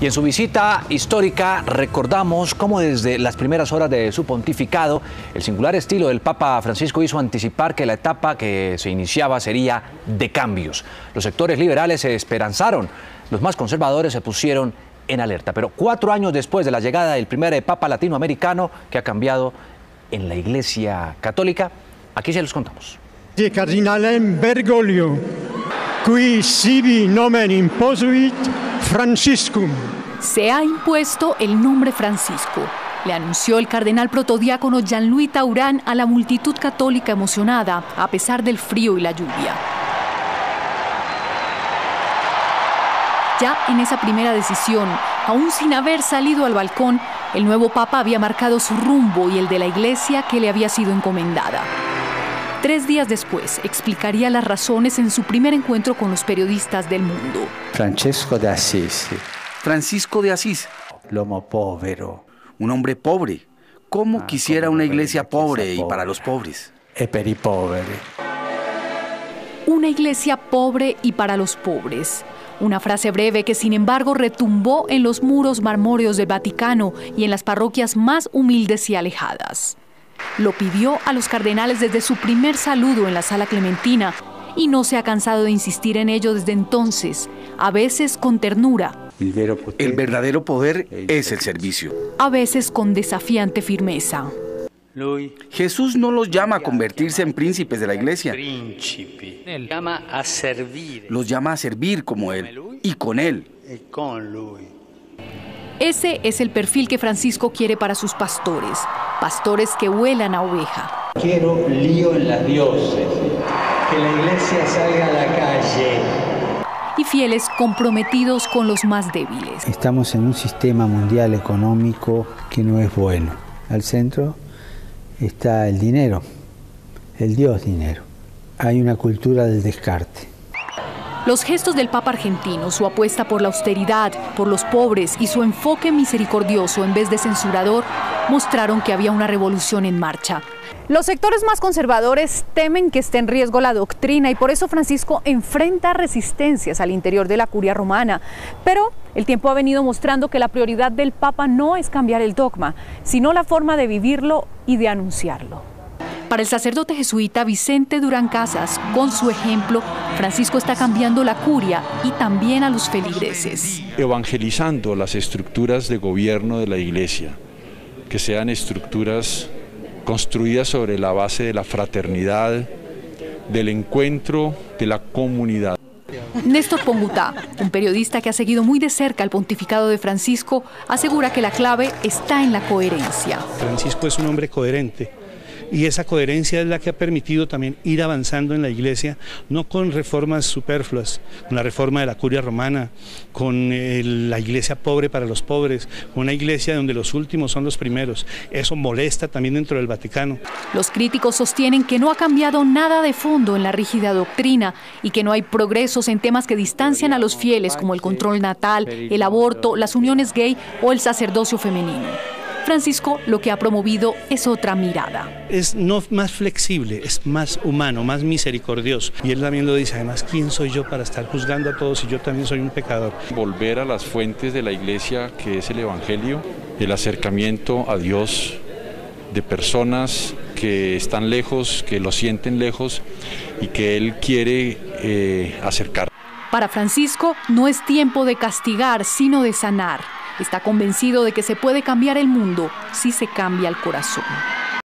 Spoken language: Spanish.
Y en su visita histórica recordamos cómo desde las primeras horas de su pontificado el singular estilo del Papa Francisco hizo anticipar que la etapa que se iniciaba sería de cambios. Los sectores liberales se esperanzaron, los más conservadores se pusieron en alerta. Pero 4 años después de la llegada del primer Papa latinoamericano que ha cambiado en la Iglesia Católica, aquí se los contamos. Cardinalem Bergoglio, qui sibi nomen imposuit Franciscum. Se ha impuesto el nombre Francisco, le anunció el cardenal protodiácono Jean-Louis Taurán a la multitud católica emocionada, a pesar del frío y la lluvia. Ya en esa primera decisión, aún sin haber salido al balcón, el nuevo Papa había marcado su rumbo y el de la Iglesia que le había sido encomendada. 3 días después, explicaría las razones en su primer encuentro con los periodistas del mundo. Francesco de Asís. Francisco de Asís. L'uomo povero. Un hombre pobre. ¿Cómo quisiera una iglesia pobre y para los pobres? E per i poveri. Una iglesia pobre y para los pobres. Una frase breve que, sin embargo, retumbó en los muros marmóreos del Vaticano y en las parroquias más humildes y alejadas. Lo pidió a los cardenales desde su primer saludo en la Sala Clementina y no se ha cansado de insistir en ello desde entonces, a veces con ternura. El verdadero poder es el servicio. A veces con desafiante firmeza. Jesús no los llama a convertirse en príncipes de la iglesia. Los llama a servir como Él y con Él. Ese es el perfil que Francisco quiere para sus pastores, pastores que huelan a oveja. Quiero lío en las diócesis, que la iglesia salga a la calle. Y fieles comprometidos con los más débiles. Estamos en un sistema mundial económico que no es bueno. Al centro está el dinero, el Dios dinero. Hay una cultura del descarte. Los gestos del Papa argentino, su apuesta por la austeridad, por los pobres y su enfoque misericordioso en vez de censurador, mostraron que había una revolución en marcha. Los sectores más conservadores temen que esté en riesgo la doctrina y por eso Francisco enfrenta resistencias al interior de la curia romana. Pero el tiempo ha venido mostrando que la prioridad del Papa no es cambiar el dogma, sino la forma de vivirlo y de anunciarlo. Para el sacerdote jesuita Vicente Durán Casas, con su ejemplo, Francisco está cambiando la curia y también a los feligreses. Evangelizando las estructuras de gobierno de la Iglesia, que sean estructuras construidas sobre la base de la fraternidad, del encuentro, de la comunidad. Néstor Pongutá, un periodista que ha seguido muy de cerca el pontificado de Francisco, asegura que la clave está en la coherencia. Francisco es un hombre coherente. Y esa coherencia es la que ha permitido también ir avanzando en la iglesia, no con reformas superfluas, con la reforma de la curia romana, con la iglesia pobre para los pobres, una iglesia donde los últimos son los primeros. Eso molesta también dentro del Vaticano. Los críticos sostienen que no ha cambiado nada de fondo en la rígida doctrina y que no hay progresos en temas que distancian a los fieles como el control natal, el aborto, las uniones gay o el sacerdocio femenino. Francisco lo que ha promovido es otra mirada. Es no más flexible, es más humano, más misericordioso. Y él también lo dice, además, ¿quién soy yo para estar juzgando a todos si yo también soy un pecador? Volver a las fuentes de la Iglesia, que es el Evangelio, el acercamiento a Dios de personas que están lejos, que lo sienten lejos y que Él quiere acercar. Para Francisco no es tiempo de castigar, sino de sanar. Está convencido de que se puede cambiar el mundo si se cambia el corazón.